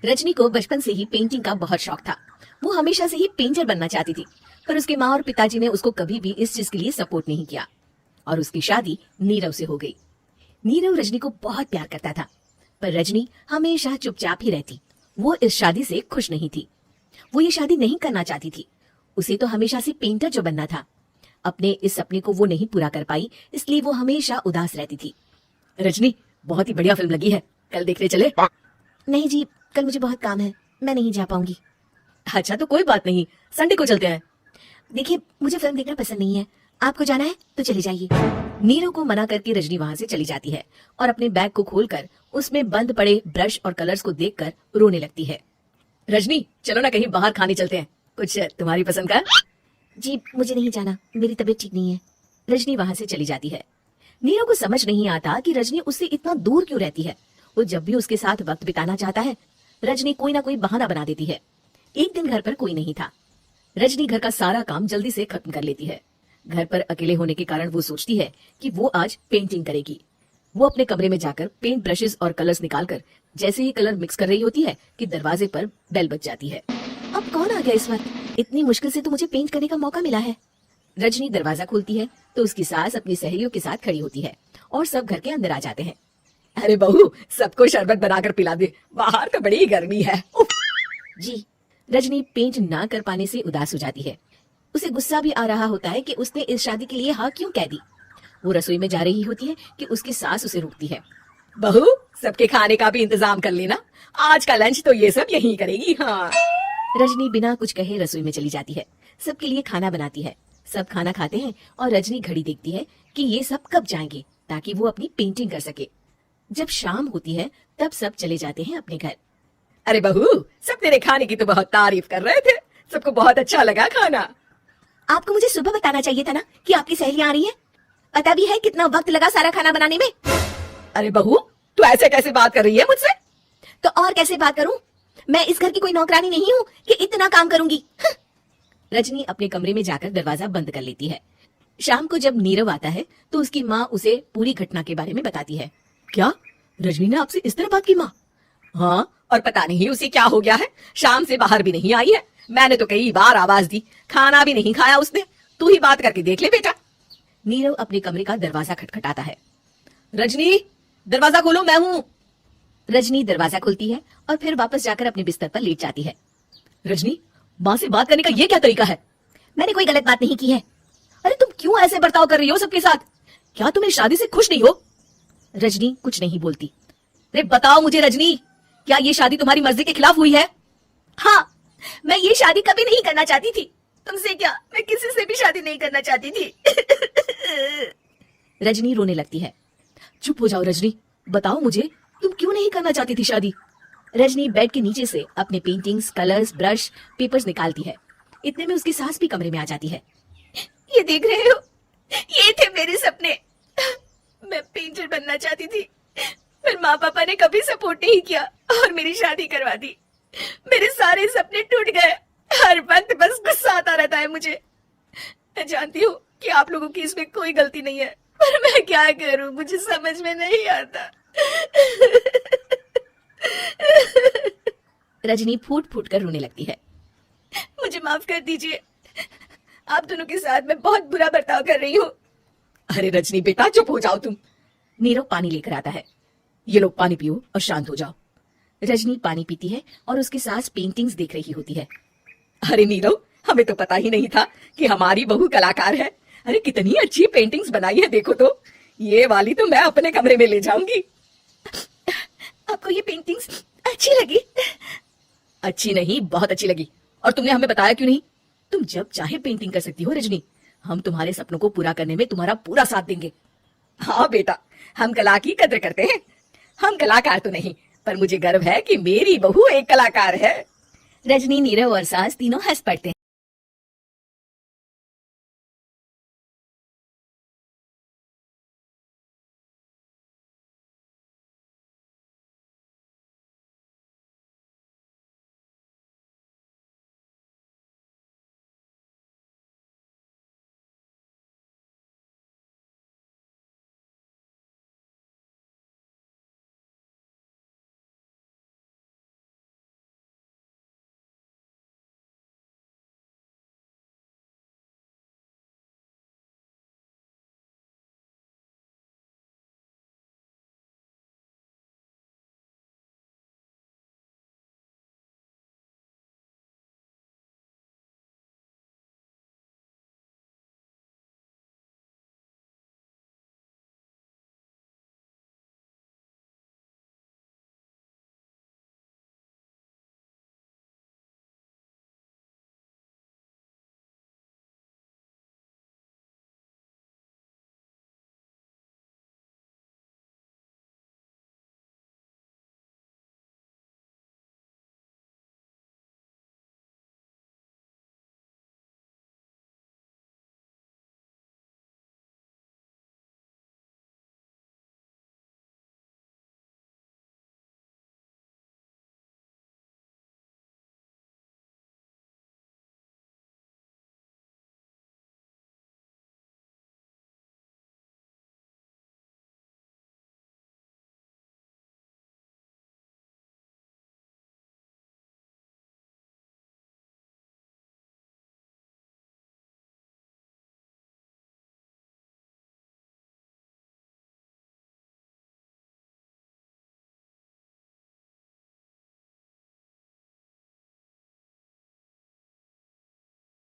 रजनी को बचपन से ही पेंटिंग का बहुत शौक था। वो हमेशा से ही पेंटर बनना चाहती थी, पर उसके माँ और पिताजी ने उसको कभी भी इस चीज के लिए सपोर्ट नहीं किया और उसकी शादी नीरव से हो गई। नीरव रजनी को बहुत प्यार करता था, पर रजनी हमेशा चुपचाप ही रहती। वो इस शादी से खुश नहीं थी। वो ये शादी नहीं करना चाहती थी। उसे तो हमेशा से पेंटर जो बनना था। अपने इस सपने को वो नहीं पूरा कर पाई, इसलिए वो हमेशा उदास रहती थी। रजनी, बहुत ही बढ़िया फिल्म लगी है, कल देखने चले? नहीं जी, कल मुझे बहुत काम है, मैं नहीं जा पाऊंगी। अच्छा तो कोई बात नहीं, संडे को चलते हैं। देखिए, मुझे फिल्म देखना पसंद नहीं है, आपको जाना है तो चले जाइए। नीरव को मना करके रजनी वहां से चली जाती है और अपने बैग को खोलकर उसमें बंद पड़े ब्रश और कलर्स को देखकर रोने लगती है। रजनी, चलो ना कहीं बाहर खाने चलते हैं, कुछ तुम्हारी पसंद का। जी मुझे नहीं जाना, मेरी तबीयत ठीक नहीं है। रजनी वहां से चली जाती है। नीरव को समझ नहीं आता कि रजनी उससे इतना दूर क्यों रहती है। वो जब भी उसके साथ वक्त बिताना चाहता है, रजनी कोई ना कोई बहाना बना देती है। एक दिन घर पर कोई नहीं था। रजनी घर का सारा काम जल्दी से खत्म कर लेती है। घर पर अकेले होने के कारण वो सोचती है कि वो आज पेंटिंग करेगी। वो अपने कमरे में जाकर पेंट ब्रशेस और कलर्स निकालकर जैसे ही कलर मिक्स कर रही होती है कि दरवाजे पर बेल बज जाती है। अब कौन आ गया इस वक्त? इतनी मुश्किल से तो मुझे पेंट करने का मौका मिला है। रजनी दरवाजा खोलती है तो उसकी सास अपनी सहेलियों के साथ खड़ी होती है और सब घर के अंदर आ जाते हैं। अरे बहू, सबको शरबत बनाकर पिला दे, बाहर तो बड़ी गर्मी है। जी। रजनी पेंट ना कर पाने से उदास हो जाती है। उसे गुस्सा भी आ रहा होता है कि उसने इस शादी के लिए हाँ क्यों कह दी। वो रसोई में जा रही होती है कि उसकी सास उसे रोकती है। बहू, सबके खाने का भी इंतजाम कर लेना, आज का लंच तो ये सब यही करेगी। हाँ। रजनी बिना कुछ कहे रसोई में चली जाती है। सबके लिए खाना बनाती है। सब खाना खाते हैं और रजनी घड़ी देखती है कि ये सब कब जाएंगे ताकि वो अपनी पेंटिंग कर सके। जब शाम होती है तब सब चले जाते हैं अपने घर। अरे बहू, सब तेरे खाने की तो बहुत तारीफ कर रहे थे, सबको बहुत अच्छा लगा खाना। आपको मुझे सुबह बताना चाहिए था ना कि आपकी सहेलियां आ रही हैं। पता भी है कितना वक्त लगा सारा खाना बनाने में। अरे बहू, तू ऐसे कैसे बात कर रही है मुझसे? तो और कैसे बात करूं? मैं इस घर की कोई नौकरानी नहीं हूँ कि इतना काम करूंगी। रजनी अपने कमरे में जाकर दरवाजा बंद कर लेती है। शाम को जब नीरव आता है तो उसकी माँ उसे पूरी घटना के बारे में बताती है। क्या रजनी ने आपसे इस तरह बात की? माँ, हाँ, और पता नहीं उसे क्या हो गया है, शाम से बाहर भी नहीं आई है। मैंने तो कई बार आवाज दी, खाना भी नहीं खाया उसने। तू ही बात करके देख ले बेटा। नीरव अपने कमरे का दरवाजा खटखटाता है। रजनी, दरवाजा खोलो, मैं हूँ। रजनी दरवाजा खोलती है और फिर वापस जाकर अपने बिस्तर पर लेट जाती है। रजनी, माँ से बात करने का ये क्या तरीका है? मैंने कोई गलत बात नहीं की है। अरे तुम क्यों ऐसे बर्ताव कर रही हो सबके साथ? क्या तुम इस शादी से खुश नहीं हो? रजनी कुछ नहीं बोलती। अरे बताओ मुझे रजनी, क्या ये शादी तुम्हारी मर्जी के खिलाफ हुई है? हाँ, मैं ये शादी कभी नहीं करना चाहती थी। तुमसे क्या, मैं किसी से भी शादी नहीं करना चाहती थी। रजनी रोने लगती है। चुप हो जाओ रजनी, बताओ मुझे तुम क्यों नहीं करना चाहती थी शादी? रजनी बेड के नीचे से अपने पेंटिंग्स, कलर्स, ब्रश, पेपर्स निकालती है। इतने में उसकी सास भी कमरे में आ जाती है। ये देख रहे हो, ये थे मेरे सपने। मैं पेंटर बनना चाहती थी, पर माँ पापा ने कभी सपोर्ट नहीं किया और मेरी शादी करवा दी। मेरे सारे सपने टूट गए। हर वक्त बस गुस्सा आता रहता है मुझे। मैं जानती हूँ कि आप लोगों की इसमें कोई गलती नहीं है, पर मैं क्या करूँ, मुझे समझ में नहीं आता। रजनी फूट फूट कर रोने लगती है। मुझे माफ कर दीजिए, आप दोनों के साथ मैं बहुत बुरा बर्ताव कर रही हूँ। अरे रजनी बेटा, चुप हो जाओ तुम। नीरव पानी लेकर आता है। ये लो पानी पियो और शांत हो जाओ। रजनी पानी पीती है और उसकी सास पेंटिंग्स देख रही होती है। अरे नीरव, हमें तो पता ही नहीं था कि हमारी बहू कलाकार है। अरे कितनी अच्छी पेंटिंग्स बनाई है, देखो तो। ये वाली तो मैं अपने कमरे में ले जाऊंगी। आपको ये पेंटिंग्स अच्छी लगी? अच्छी नहीं, बहुत अच्छी लगी। और तुमने हमें बताया क्यों नहीं? तुम जब चाहे पेंटिंग कर सकती हो रजनी। हम तुम्हारे सपनों को पूरा करने में तुम्हारा पूरा साथ देंगे। हाँ बेटा, हम कला की कद्र करते हैं। हम कलाकार तो नहीं, पर मुझे गर्व है कि मेरी बहू एक कलाकार है। रजनी, नीरव और सास तीनों हंस पड़ते हैं।